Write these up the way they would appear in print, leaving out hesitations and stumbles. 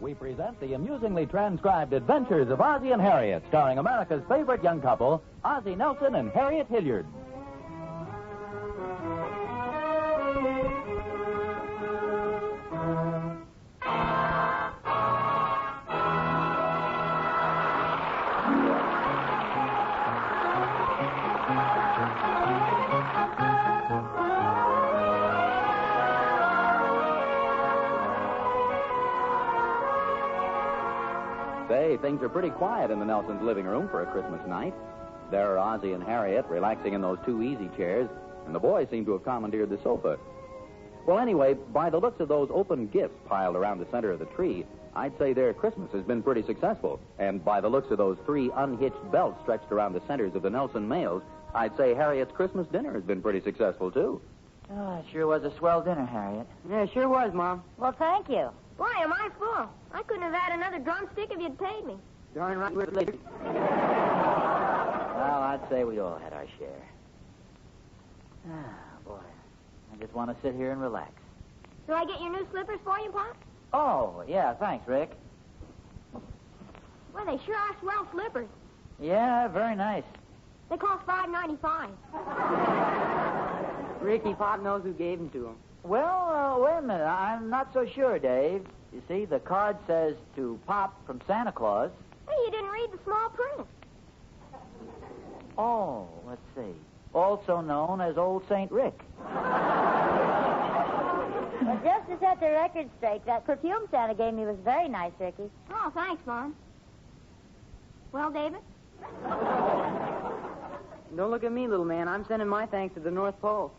we present the amusingly transcribed adventures of Ozzie and Harriet, starring America's favorite young couple, Ozzie Nelson and Harriet Hilliard. Say, things are pretty quiet in the Nelsons' living room for a Christmas night. There are Ozzie and Harriet relaxing in those two easy chairs, and the boys seem to have commandeered the sofa. Well, anyway, by the looks of those open gifts piled around the center of the tree, I'd say their Christmas has been pretty successful. And by the looks of those three unhitched belts stretched around the centers of the Nelson males, I'd say Harriet's Christmas dinner has been pretty successful, too. Oh, it sure was a swell dinner, Harriet. Yeah, it sure was, Mom. Well, thank you. Boy, am I full. I couldn't have had another drumstick if you'd paid me. Darn right with later. Well, I'd say we all had our share. Ah, boy. I just want to sit here and relax. Do I get your new slippers for you, Pop? Oh, yeah, thanks, Rick. Well, they sure are swell slippers. Yeah, very nice. They cost $5.95. Ricky, Pop knows who gave them to him. Well, wait a minute. I'm not so sure, Dave. You see, the card says to Pop from Santa Claus. Hey, you didn't read the small print. Oh, let's see. Also known as Old St. Rick. Well, just to set the record straight, that perfume Santa gave me was very nice, Ricky. Oh, thanks, Mom. Well, David? Don't look at me, little man. I'm sending my thanks to the North Pole.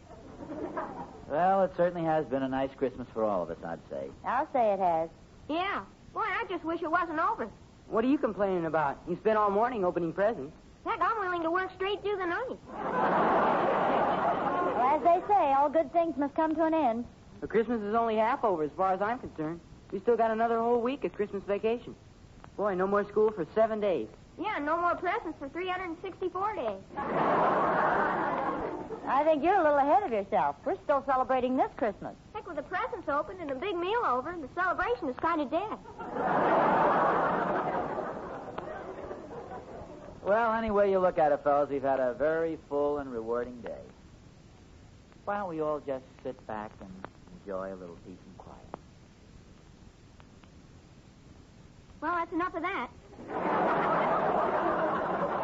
Well, it certainly has been a nice Christmas for all of us, I'd say. I'll say it has. Yeah. Boy, I just wish it wasn't over. What are you complaining about? You spent all morning opening presents. Heck, I'm willing to work straight through the night. Well, as they say, all good things must come to an end. But Christmas is only half over as far as I'm concerned. We still got another whole week of Christmas vacation. Boy, no more school for 7 days. Yeah, no more presents for 364 days. I think you're a little ahead of yourself. We're still celebrating this Christmas. Heck, with the presents open and a big meal over, the celebration is kind of dead. Well, any way you look at it, fellas, we've had a very full and rewarding day. Why don't we all just sit back and enjoy a little peace and quiet? Well, that's enough of that.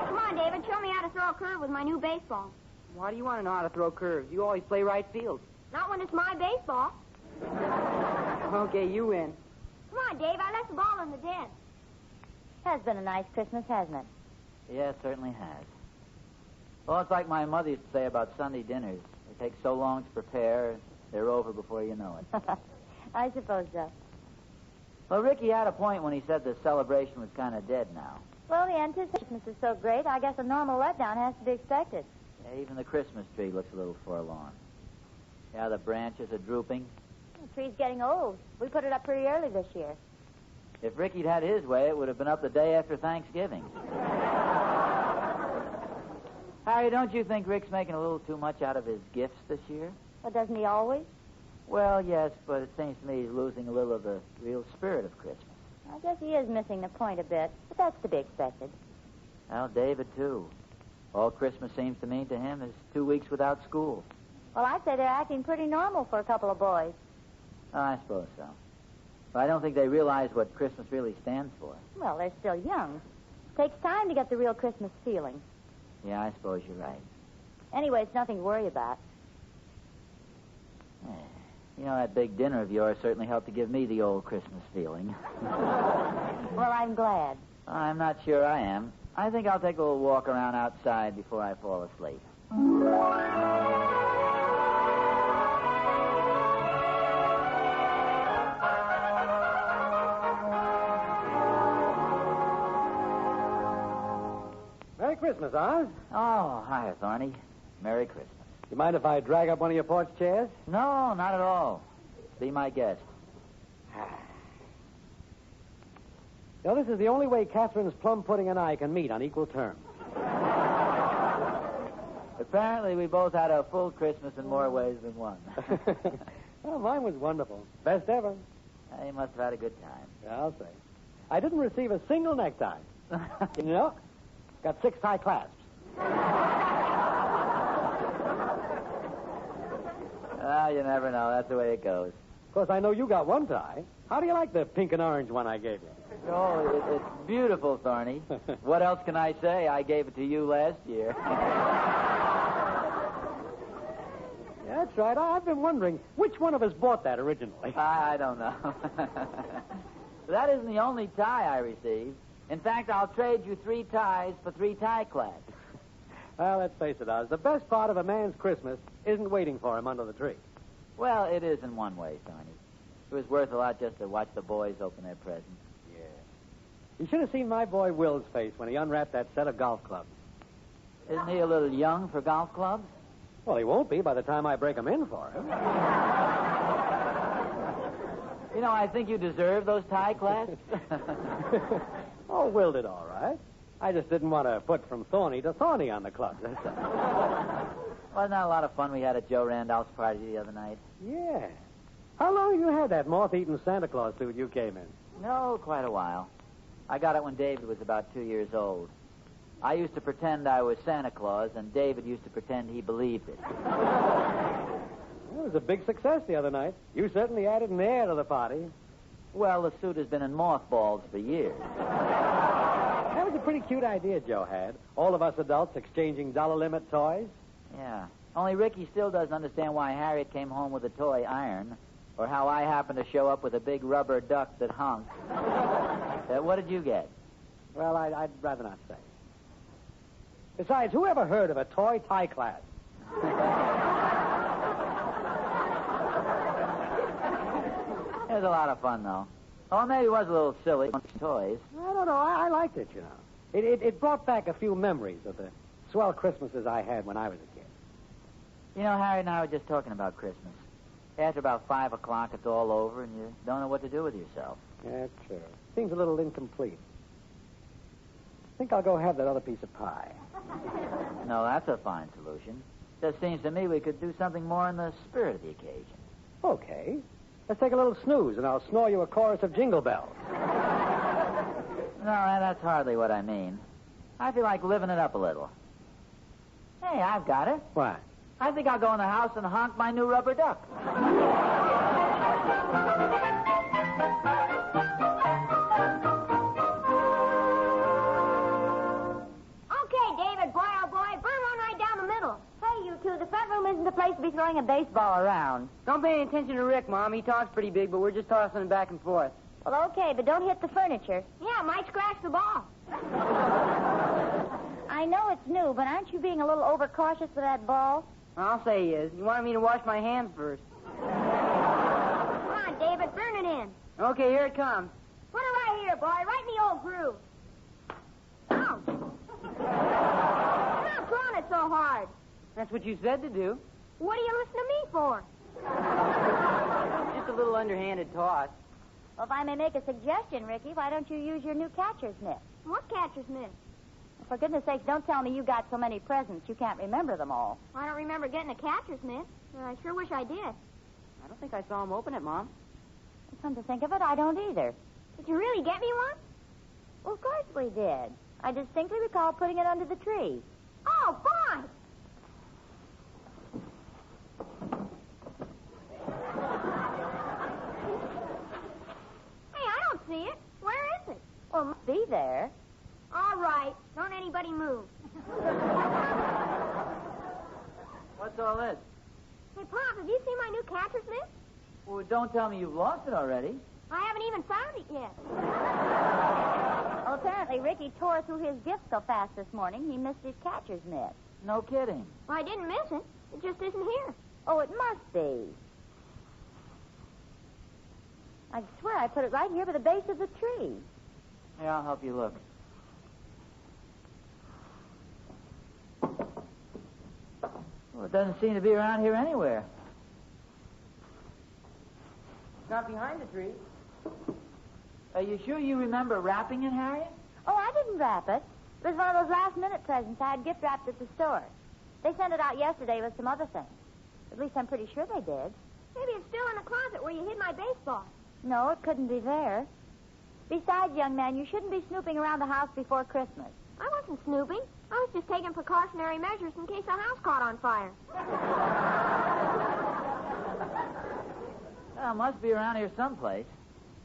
Come on, David, show me how to throw a curve with my new baseball. Why do you want to know how to throw curves? You always play right field. Not when it's my baseball. Okay, you win. Come on, Dave, I left the ball in the den. Has been a nice Christmas, hasn't it? Yeah, it certainly has. Well, it's like my mother used to say about Sunday dinners. They take so long to prepare, they're over before you know it. I suppose so. Well, Ricky had a point when he said the celebration was kind of dead now. Well, the anticipation is so great, I guess a normal letdown has to be expected. Yeah, even the Christmas tree looks a little forlorn. Yeah, the branches are drooping. The tree's getting old. We put it up pretty early this year. If Ricky'd had his way, it would have been up the day after Thanksgiving. Harry, don't you think Rick's making a little too much out of his gifts this year? Well, doesn't he always? Well, yes, but it seems to me he's losing a little of the real spirit of Christmas. I guess he is missing the point a bit, but that's to be expected. Well, David, too. All Christmas seems to mean to him is 2 weeks without school. Well, I'd say they're acting pretty normal for a couple of boys. Oh, I suppose so. But I don't think they realize what Christmas really stands for. Well, they're still young. It takes time to get the real Christmas feeling. Yeah, I suppose you're right. Anyway, it's nothing to worry about. You know, that big dinner of yours certainly helped to give me the old Christmas feeling. Well, I'm glad. I'm not sure I am. I think I'll take a little walk around outside before I fall asleep. Merry Christmas, Oz. Oh, hi, Thorny. Merry Christmas. You mind if I drag up one of your porch chairs? No, not at all. Be my guest. You know, this is the only way Catherine's plum pudding and I can meet on equal terms. Apparently, we both had a full Christmas in more ways than one. Well, mine was wonderful. Best ever. You must have had a good time. Yeah, I'll say. I didn't receive a single necktie. You know, got 6 tie clasps. You never know. That's the way it goes. Of course, I know you got 1 tie. How do you like the pink and orange one I gave you? Oh, it's beautiful, Thorny. What else can I say? I gave it to you last year. Yeah, that's right. I've been wondering which one of us bought that originally. I don't know. That isn't the only tie I received. In fact, I'll trade you 3 ties for 3 tie clasps. Well, let's face it, Oz. The best part of a man's Christmas isn't waiting for him under the tree. Well, it is in one way, Thorny. It was worth a lot just to watch the boys open their presents. Yeah. You should have seen my boy Will's face when he unwrapped that set of golf clubs. Isn't he a little young for golf clubs? Well, he won't be by the time I break him in for him. You know, I think you deserve those tie clasps. Oh, Will did all right. I just didn't want to put from thorny to thorny on the club. That's all. Wasn't that a lot of fun we had at Joe Randolph's party the other night? Yeah. How long have you had that moth-eaten Santa Claus suit you came in? No, quite a while. I got it when David was about 2 years old. I used to pretend I was Santa Claus, and David used to pretend he believed it. It was a big success the other night. You certainly added an air to the party. Well, the suit has been in mothballs for years. That was a pretty cute idea Joe had. All of us adults exchanging dollar-limit toys. Yeah. Only Ricky still doesn't understand why Harriet came home with a toy iron, or how I happened to show up with a big rubber duck that honked. What did you get? Well, I'd rather not say. Besides, who ever heard of a toy tie class? It was a lot of fun, though. Oh, maybe it was a little silly. Toys. I don't know. I liked it, you know. It brought back a few memories of the swell Christmases I had when I was a kid. You know, Harry and I were just talking about Christmas. After about 5 o'clock, it's all over, and you don't know what to do with yourself. Yeah, true. Seems a little incomplete. I think I'll go have that other piece of pie. No, that's a fine solution. Just seems to me we could do something more in the spirit of the occasion. Okay. Let's take a little snooze, and I'll snore you a chorus of jingle bells. No, that's hardly what I mean. I feel like living it up a little. Hey, I've got it. What? I think I'll go in the house and honk my new rubber duck. Okay, David, boy, oh boy, burn one right down the middle. Hey, you two, the front room isn't the place to be throwing a baseball around. Don't pay any attention to Rick, Mom. He talks pretty big, but we're just tossing it back and forth. Well, okay, but don't hit the furniture. Yeah, it might scratch the ball. I know it's new, but aren't you being a little overcautious with that ball? I'll say he is. You wanted me to wash my hands first. Come on, David, burn it in. Okay, here it comes. Put it right here, boy, right in the old groove. Ouch. Stop throwing it so hard. That's what you said to do. What do you listen to me for? Just a little underhanded toss. Well, if I may make a suggestion, Ricky, why don't you use your new catcher's mitt? What catcher's mitt? For goodness sakes, don't tell me you got so many presents you can't remember them all. I don't remember getting a catcher's mitt. I sure wish I did. I don't think I saw him open it, Mom. Come to think of it, I don't either. Did you really get me one? Well, of course we did. I distinctly recall putting it under the tree. Oh, boy! Hey, I don't see it. Where is it? Well, it must be there. All right. Don't anybody move. What's all this? Hey, Pop, have you seen my new catcher's mitt? Well, don't tell me you've lost it already. I haven't even found it yet. Well, apparently Ricky tore through his gift so fast this morning he missed his catcher's mitt. No kidding. Well, I didn't miss it. It just isn't here. Oh, it must be. I swear I put it right here by the base of the tree. Here, I'll help you look. Well, it doesn't seem to be around here anywhere. It's not behind the tree. Are you sure you remember wrapping it, Harriet? Oh, I didn't wrap it. It was one of those last-minute presents I had gift wrapped at the store. They sent it out yesterday with some other things. At least I'm pretty sure they did. Maybe it's still in the closet where you hid my baseball. No, it couldn't be there. Besides, young man, you shouldn't be snooping around the house before Christmas. I wasn't snooping. I was just taking precautionary measures in case the house caught on fire. Well, it must be around here someplace.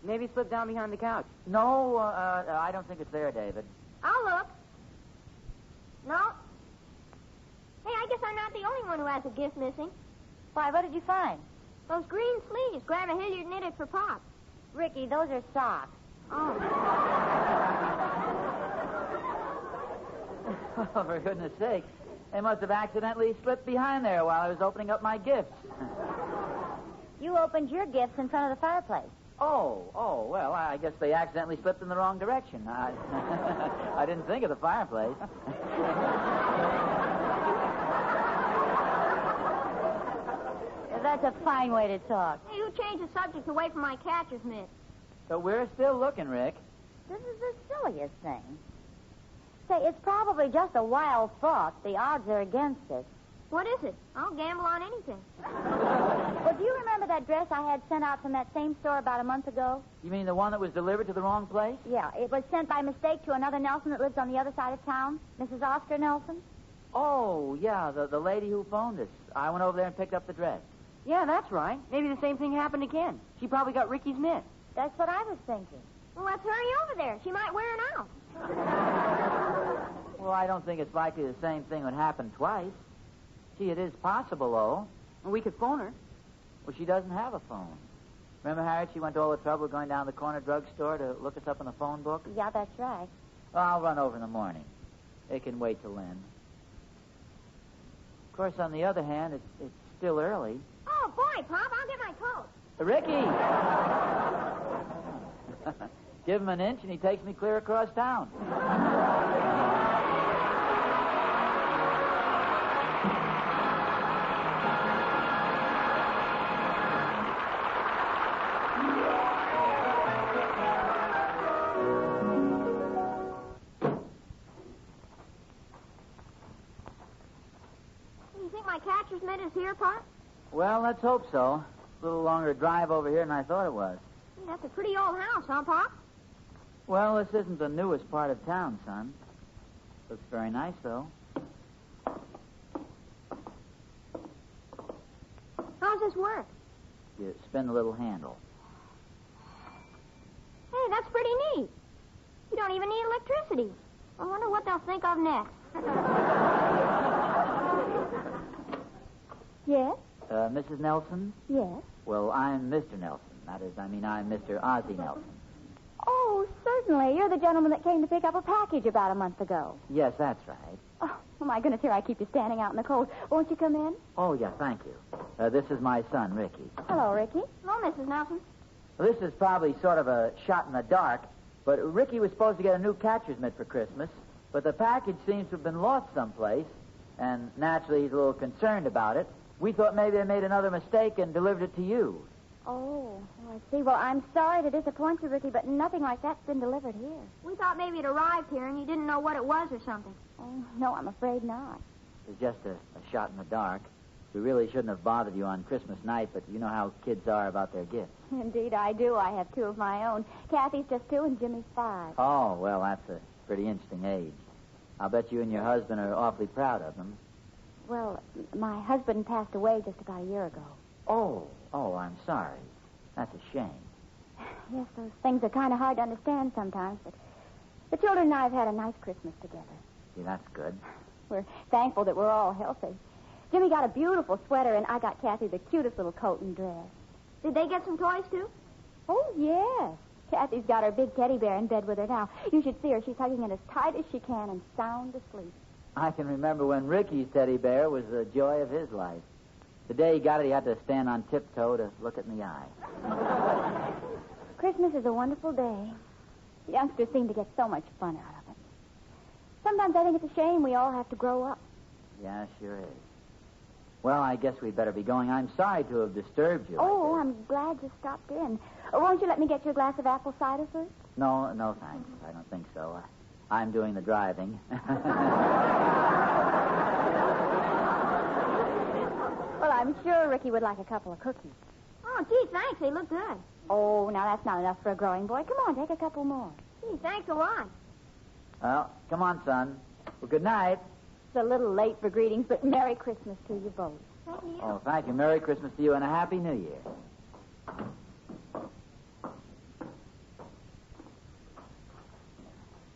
Maybe it slipped down behind the couch. No, I don't think it's there, David. I'll look. No. Hey, I guess I'm not the only one who has a gift missing. Why, what did you find? Those green sleeves Grandma Hilliard knitted for Pop. Ricky, those are socks. Oh. Oh, for goodness sakes. They must have accidentally slipped behind there while I was opening up my gifts. You opened your gifts in front of the fireplace. Oh, well, I guess they accidentally slipped in the wrong direction. I didn't think of the fireplace. That's a fine way to talk. Hey, you changed the subject away from my catcher's mitt. But we're still looking, Rick. This is the silliest thing. Say, it's probably just a wild thought. The odds are against it. What is it? I'll gamble on anything. Well, do you remember that dress I had sent out from that same store about a month ago? You mean the one that was delivered to the wrong place? Yeah, it was sent by mistake to another Nelson that lives on the other side of town, Mrs. Oscar Nelson. Oh, yeah, the lady who phoned us. I went over there and picked up the dress. Yeah, that's right. Maybe the same thing happened again. She probably got Ricky's mitt. That's what I was thinking. Well, let's hurry over there. She might wear it out. Well, I don't think it's likely the same thing would happen twice. Gee, it is possible, though. Well, we could phone her. Well, she doesn't have a phone. Remember, Harriet, she went to all the trouble of going down to the corner drugstore to look us up in the phone book? Yeah, that's right. Well, I'll run over in the morning. It can wait till then. Of course, on the other hand, it's still early. Oh, boy, Pop, I'll get my coat. Ricky! Give him an inch and he takes me clear across town. You think my catcher's mitt is here, Pop? Well, let's hope so. A little longer drive over here than I thought it was. Hey, that's a pretty old house, huh, Pop? Well, this isn't the newest part of town, son. Looks very nice, though. How's this work? You spin the little handle. Hey, that's pretty neat. You don't even need electricity. I wonder what they'll think of next. Yes? Mrs. Nelson? Yes. Well, I'm Mr. Nelson. That is, I'm Mr. Ozzie Nelson. Oh, certainly. You're the gentleman that came to pick up a package about a month ago. Yes, that's right. Oh, my goodness, here I keep you standing out in the cold. Won't you come in? Oh, yeah, thank you. This is my son, Ricky. Hello, Ricky. Hello, Mrs. Nelson. Well, this is probably sort of a shot in the dark, but Ricky was supposed to get a new catcher's mitt for Christmas, but the package seems to have been lost someplace, and naturally he's a little concerned about it. We thought maybe they made another mistake and delivered it to you. Oh, I see. Well, I'm sorry to disappoint you, Ricky, but nothing like that's been delivered here. We thought maybe it arrived here and you didn't know what it was or something. Oh, no, I'm afraid not. It's just a shot in the dark. We really shouldn't have bothered you on Christmas night, but you know how kids are about their gifts. Indeed, I do. I have two of my own. Kathy's just 2 and Jimmy's 5. Oh, well, that's a pretty interesting age. I'll bet you and your husband are awfully proud of them. Well, my husband passed away just about a year ago. Oh, I'm sorry. That's a shame. Yes, those things are kind of hard to understand sometimes, but the children and I have had a nice Christmas together. See, that's good. We're thankful that we're all healthy. Jimmy got a beautiful sweater, and I got Kathy the cutest little coat and dress. Did they get some toys, too? Oh, yes. Kathy's got her big teddy bear in bed with her now. You should see her. She's hugging it as tight as she can and sound asleep. I can remember when Ricky's teddy bear was the joy of his life. The day he got it, he had to stand on tiptoe to look it in the eye. Christmas is a wonderful day. Youngsters seem to get so much fun out of it. Sometimes I think it's a shame we all have to grow up. Yeah, sure is. Well, I guess we'd better be going. I'm sorry to have disturbed you. Oh, I'm glad you stopped in. Won't you let me get you a glass of apple cider first? No, thanks. I don't think so. I'm doing the driving. Well, I'm sure Ricky would like a couple of cookies. Oh, Oh, gee, thanks. They look good. Oh, now that's not enough for a growing boy. Come on, take a couple more. Gee, thanks a lot. Well, come on, son. Well, good night. It's a little late for greetings, but Merry Christmas to you both. Thank you. Oh, thank you. Merry Christmas to you and a Happy New Year.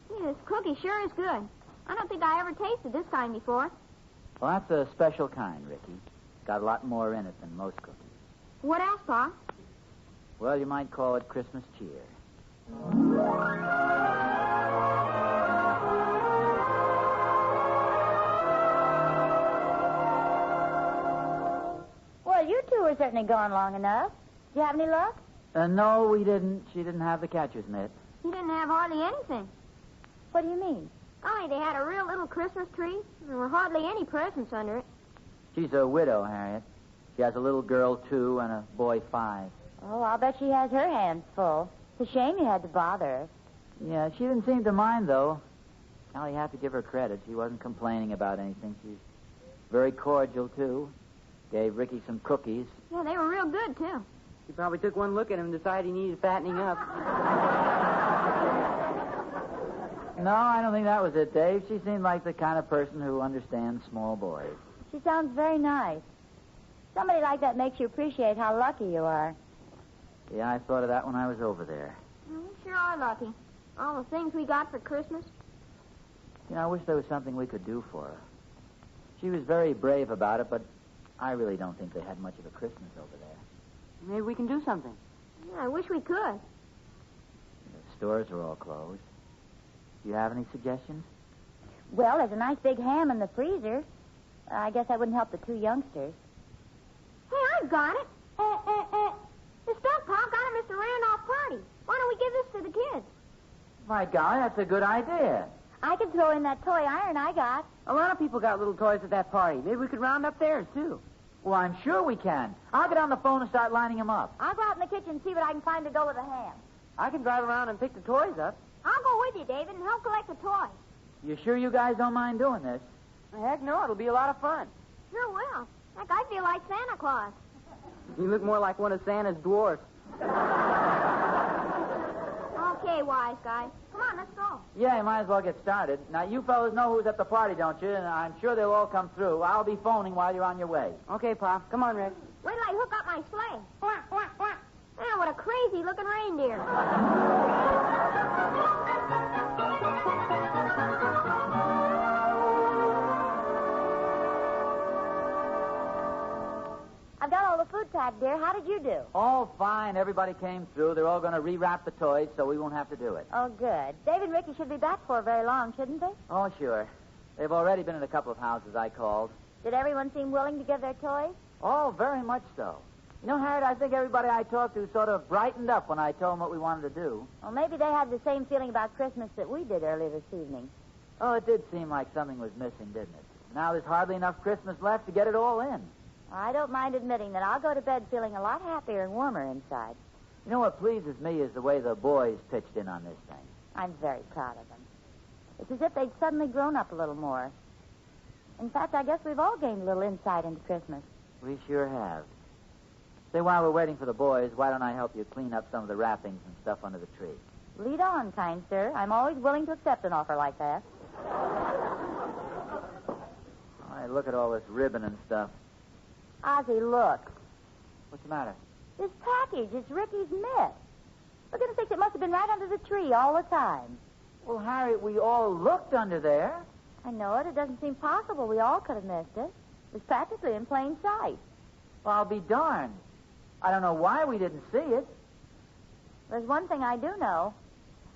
Gee, this cookie sure is good. I don't think I ever tasted this kind before. Well, that's a special kind, Ricky. Got a lot more in it than most cookies. What else, Pa? Well, you might call it Christmas cheer. Well, you two are certainly gone long enough. Do you have any luck? No, we didn't. She didn't have the catcher's mitt. He didn't have hardly anything. What do you mean? Only they had a real little Christmas tree. There were hardly any presents under it. She's a widow, Harriet. She has a little girl, 2, and a boy, 5. Oh, I'll bet she has her hands full. It's a shame you had to bother her. Yeah, she didn't seem to mind, though. Now, you have to give her credit. She wasn't complaining about anything. She's very cordial, too. Gave Ricky some cookies. Yeah, they were real good, too. He probably took one look at him and decided he needed fattening up. No, I don't think that was it, Dave. She seemed like the kind of person who understands small boys. She sounds very nice. Somebody like that makes you appreciate how lucky you are. Yeah, I thought of that when I was over there. Well, we sure are lucky. All the things we got for Christmas. You know, I wish there was something we could do for her. She was very brave about it, but I really don't think they had much of a Christmas over there. Maybe we can do something. Yeah, I wish we could. The stores are all closed. Do you have any suggestions? Well, there's a nice big ham in the freezer. I guess that wouldn't help the 2 youngsters. Hey, I've got it. The stuff Pa got at Mr. Randolph's party. Why don't we give this to the kids? My golly, that's a good idea. I could throw in that toy iron I got. A lot of people got little toys at that party. Maybe we could round up theirs, too. Well, I'm sure we can. I'll get on the phone and start lining them up. I'll go out in the kitchen and see what I can find to go with the ham. I can drive around and pick the toys up. I'll go with you, David, and help collect the toys. You sure you guys don't mind doing this? Heck no, it'll be a lot of fun. Sure will. Heck, I feel like Santa Claus. You look more like one of Santa's dwarfs. Okay, wise guy. Come on, let's go. Yeah, you might as well get started. Now, you fellas know who's at the party, don't you? And I'm sure they'll all come through. I'll be phoning while you're on your way. Okay, Pop. Come on, Rick. Wait till I hook up my sleigh. Quack, quack, quack. Man, what a crazy-looking reindeer. I've got all the food packed, dear. How did you do? Oh, fine. Everybody came through. They're all going to rewrap the toys, so we won't have to do it. Oh, good. Dave and Ricky should be back for very long, shouldn't they? Oh, sure. They've already been in a couple of houses I called. Did everyone seem willing to give their toys? Oh, very much so. You know, Harriet, I think everybody I talked to sort of brightened up when I told them what we wanted to do. Well, maybe they had the same feeling about Christmas that we did earlier this evening. Oh, it did seem like something was missing, didn't it? Now there's hardly enough Christmas left to get it all in. I don't mind admitting that I'll go to bed feeling a lot happier and warmer inside. You know what pleases me is the way the boys pitched in on this thing. I'm very proud of them. It's as if they'd suddenly grown up a little more. In fact, I guess we've all gained a little insight into Christmas. We sure have. Say, while we're waiting for the boys, why don't I help you clean up some of the wrappings and stuff under the tree? Lead on, kind sir. I'm always willing to accept an offer like that. All right, look at all this ribbon and stuff. Ozzie, look. What's the matter? This package, it's Ricky's mitt. For goodness sakes, it must have been right under the tree all the time. Well, Harriet, we all looked under there. I know it. It doesn't seem possible. We all could have missed it. It was practically in plain sight. Well, I'll be darned. I don't know why we didn't see it. There's one thing I do know.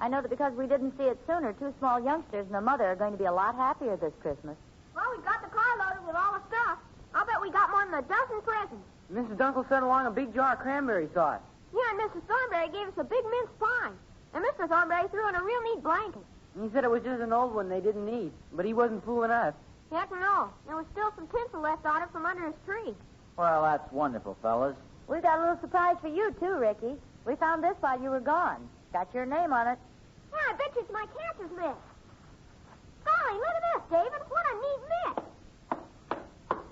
I know that because we didn't see it sooner, 2 small youngsters and their mother are going to be a lot happier this Christmas. Well, we got the car loaded with all the stuff. I'll bet we got more than a dozen presents. Mrs. Dunkel sent along a big jar of cranberry sauce. Yeah, and Mrs. Thornberry gave us a big mince pie. And Mr. Thornberry threw in a real neat blanket. He said it was just an old one they didn't need, but he wasn't fooling us. Heck no. There was still some tinsel left on it from under his tree. Well, that's wonderful, fellas. We've got a little surprise for you, too, Ricky. We found this while you were gone. Got your name on it. Yeah, I bet you it's my catcher's mitt. Golly, look at this, David. What a neat mitt.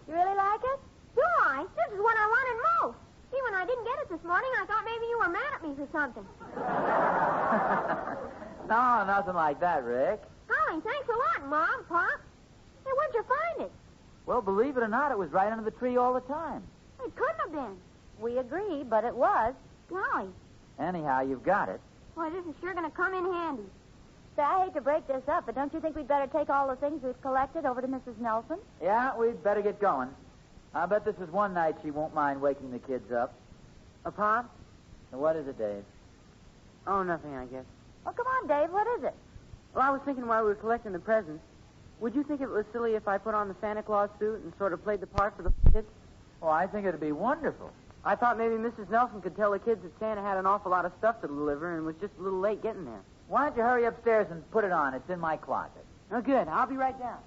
You really like it? Do I? This is what I wanted most. Gee, when I didn't get it this morning, I thought maybe you were mad at me for something. No, nothing like that, Rick. Golly, thanks a lot, Mom, Pop. Hey, where'd you find it? Well, believe it or not, it was right under the tree all the time. It couldn't have been. We agree, but it was. Golly. Anyhow, you've got it. Boy, this is sure going to come in handy. Say, I hate to break this up, but don't you think we'd better take all the things we've collected over to Mrs. Nelson? Yeah, we'd better get going. I bet this is one night she won't mind waking the kids up. Pop? What is it, Dave? Oh, nothing, I guess. Well, come on, Dave. What is it? Well, I was thinking while we were collecting the presents, would you think it was silly if I put on the Santa Claus suit and sort of played the part for the kids? Oh, I think it'd be wonderful. I thought maybe Mrs. Nelson could tell the kids that Santa had an awful lot of stuff to deliver and was just a little late getting there. Why don't you hurry upstairs and put it on? It's in my closet. Oh, good. I'll be right down.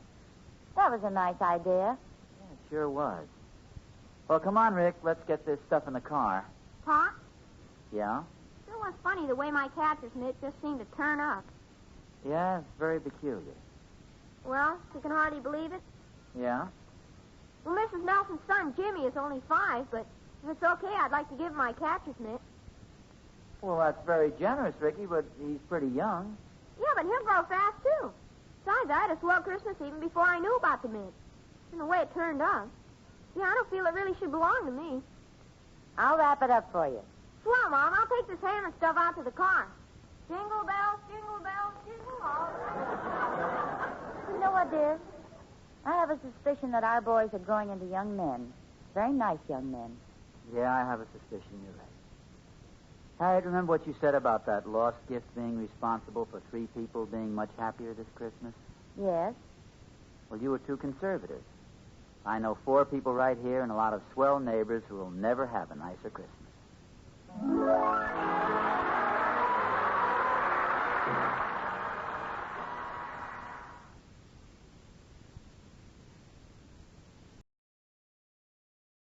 That was a nice idea. Yeah, it sure was. Well, come on, Rick. Let's get this stuff in the car. Pop, Yeah? sure was funny the way my catcher's mitt just seemed to turn up. Yeah, it's very peculiar. Well, you can hardly believe it. Yeah? Well, Mrs. Nelson's son, Jimmy, is only 5, but if it's okay, I'd like to give him my catcher's mitt. Well, that's very generous, Ricky, but he's pretty young. Yeah, but he'll grow fast, too. Besides, I had a swell Christmas even before I knew about the mitt. And the way it turned up. Yeah, I don't feel it really should belong to me. I'll wrap it up for you. Swell, Mom. I'll take this ham and stuff out to the car. Jingle bells, jingle all. You know what, dear? I have a suspicion that our boys are growing into young men. Very nice young men. Yeah, I have a suspicion you're right. Harriet, remember what you said about that lost gift being responsible for 3 people being much happier this Christmas? Yes? Well, you were too conservative. I know 4 people right here and a lot of swell neighbors who will never have a nicer Christmas.